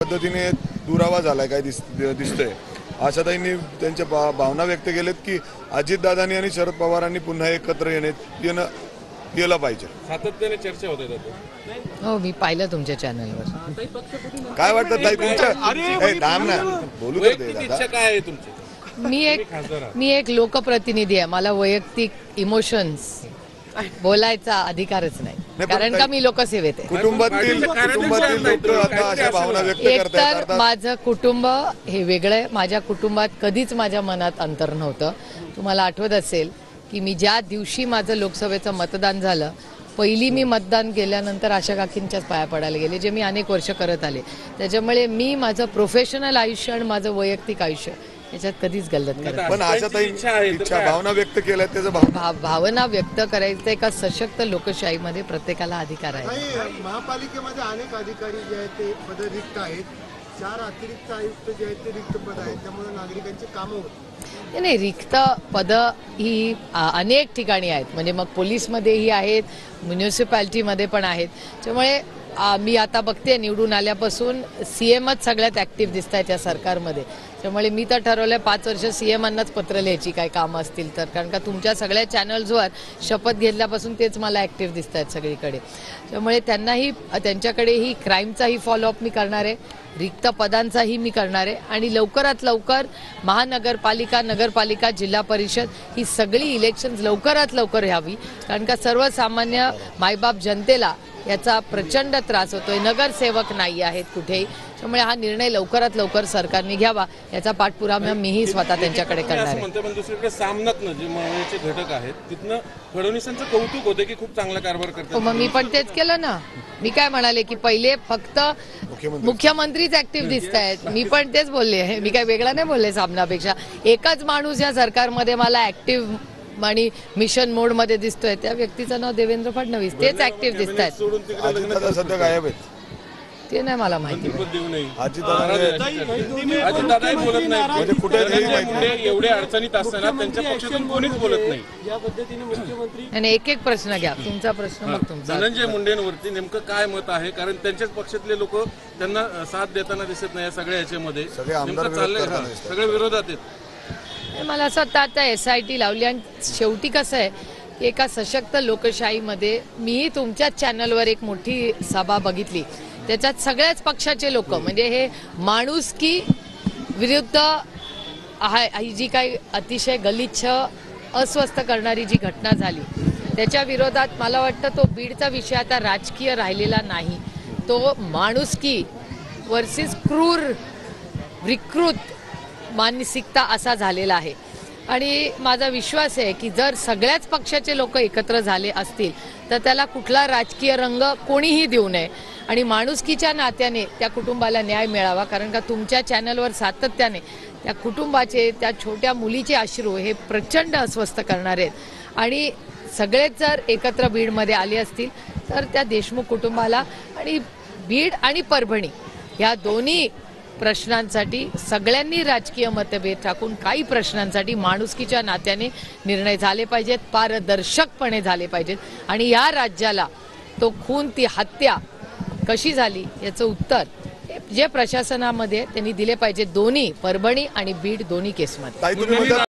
पद्धतीने दुरावा झालाय काय दिसतंय। आशाताईंनी त्यांच्या भावना व्यक्त केलेत की अजितदादांनी आणि शरद पवारांनी पुन्हा एकत्र येणं केलं पाहिजे। सातत्याने चर्चा होते हो, मी पाहिलं तुमच्या चॅनलवर। काय वाटतं ताई तुमच्या थांब ना बोलू तर दे दादा। काय आहे तुमची? मी एक लोकप्रतिनिधी आहे, मला वैयक्तिक इमोशन्स बोलायचा अधिकारच नाही, कारण का मी लोकसेवेत आहे। कुटुंबातील लोक आता अशा भावना व्यक्त करतात। एकतर माझं कुटुंब हे वेगळं आहे, माझ्या कुटुंबात कधीच माझ्या मनात अंतर नव्हतं। तुम्हाला आठवत असेल की मी ज्या दिवशी माझं लोकसभेचं मतदान झालं, पहिली मी मतदान केल्यानंतर आशा काकींच्याच पाया पडायला गेले, जे मी अनेक वर्ष करत आले। त्याच्यामुळे मी माझं प्रोफेशनल आयुष्य आणि माझं वैयक्तिक आयुष्य याच्यात कधीच गल्लत करत नाही। पण आशाताई इच्छा भावना व्यक्त केल्या, त्याचं भावना व्यक्त करायचं एका सशक्त लोकशाहीमध्ये प्रत्येकाला अधिकार आहे। महापालिकेमध्ये अनेक अधिकारी जे आहेत ते पद रिक्त आहेत, 4 अतिरिक्त आयुक्त जे आहेत ते रिक्त पद आहेत, त्यामुळे नागरिकांची कामं होत नाही। रिक्त पद ही अनेक ठिकाणी आहेत, म्हणजे मग पोलीसमध्येही आहेत, म्युनिसिपॅलिटीमध्ये पण आहेत। त्यामुळे मी आता बघते निवडून आल्यापासून सीएमच सगळ्यात ऍक्टिव्ह दिसत आहेत या सरकारमध्ये। त्यामुळे मी तर ठरवलंय 5 वर्ष सीएमांनाच पत्र लिहायची काय कामं असतील तर, कारण का तुमच्या सगळ्या चॅनल्सवर शपथ घेतल्यापासून तेच मला ऍक्टिव्ह दिसत आहेत सगळीकडे। त्यामुळे त्यांच्याकडेही क्राईमचाही फॉलोअप मी करणार आहे, रिक्त पदांचाही मी करणार आहे, आणि लवकरात लवकर महानगरपालिका, नगरपालिका, जिल्हा परिषद ही सगळी इलेक्शन्स लवकरात लवकर व्हावी, कारण का सर्वसामान्य मायबाप जनतेला याचा प्रचंड त्रास होतोय। नगरसेवक नाही आहेत कुठेही, त्यामुळे हा निर्णय लवकरात लवकर सरकारने घ्यावा याचा पाठपुरावा मीही स्वतः त्यांच्याकडे करणार आहे। पण दुसरीकडे सामनातनं जे महायुतीचे घटक आहेत तिथनं फडणवीसांचं कौतुक होते की खूप चांगला कारभार करतात। मग मी पण तेच केलं ना। मी काय म्हणाले की पहिले फक्त मुख्यमंत्रीच ऍक्टिव्ह दिसत आहेत, मी पण तेच बोलले आहे, मी काय वेगळा नाही बोलले सामनापेक्षा। एकच माणूस या सरकारमध्ये मला ऍक्टिव्ह आणि मिशन मोड मध्ये दिसतोय, त्या व्यक्तीचं नाव देवेंद्र फडणवीस, तेच ऍक्टिव्ह दिसत आहेत। सध्या गायब आहेत ते नाही मला माहिती। अजितदादाही बोलत नाही, एवढे अडचणीत असताना त्यांच्या पक्षातून कोणीच बोलत नाही या पद्धतीने मुख्यमंत्री। आणि एक एक प्रश्न घ्या, तुमचा प्रश्न मग तुमचा। धनंजय मुंडेंवरती नेमकं काय मत आहे, कारण त्यांच्याच पक्षातले लोक त्यांना साथ देताना दिसत नाही या सगळ्या याच्यामध्ये, सगळे विरोधात आहेत। मला असं वाटतं आता SIT लावली, आणि शेवटी कसं आहे की एका सशक्त लोकशाहीमध्ये मीही तुमच्याच चॅनलवर एक मोठी सभा बघितली, त्याच्यात सगळ्याच पक्षाचे लोक, म्हणजे हे माणुसकी विरुद्ध ही जी काही अतिशय गलिच्छ अस्वस्थ करणारी जी घटना झाली त्याच्या विरोधात मला वाटतं तो बीडचा विषय आता राजकीय राहिलेला नाही, तो माणुसकी वर्सेस क्रूर विकृत मानसिकता असा झालेला आहे। आणि माझा विश्वास आहे की जर सगळ्याच पक्षाचे लोक एकत्र झाले असतील तर त्याला कुठला राजकीय रंग कोणीही देऊ नये, आणि माणुसकीच्या नात्याने त्या कुटुंबाला न्याय मिळावा, कारण का तुमच्या चॅनलवर सातत्याने त्या कुटुंबाचे, त्या छोट्या मुलीचे अश्रू हे प्रचंड अस्वस्थ करणारे आहेत। आणि सगळेच जर एकत्र बीडमध्ये आले असतील तर त्या देशमुख कुटुंबाला, आणि बीड आणि परभणी या दोन्ही प्रश्नांसाठी सगळ्यांनी राजकीय मतभेद टाकून काही प्रश्नांसाठी माणुसकीच्या नात्याने निर्णय झाले पाहिजेत, पारदर्शकपणे झाले पाहिजेत, आणि या राज्याला तो खून, ती हत्या कशी झाली याचं उत्तर जे प्रशासनामध्ये त्यांनी दिले पाहिजे, दोन्ही परभणी आणि बीड दोन्ही केसमध्ये।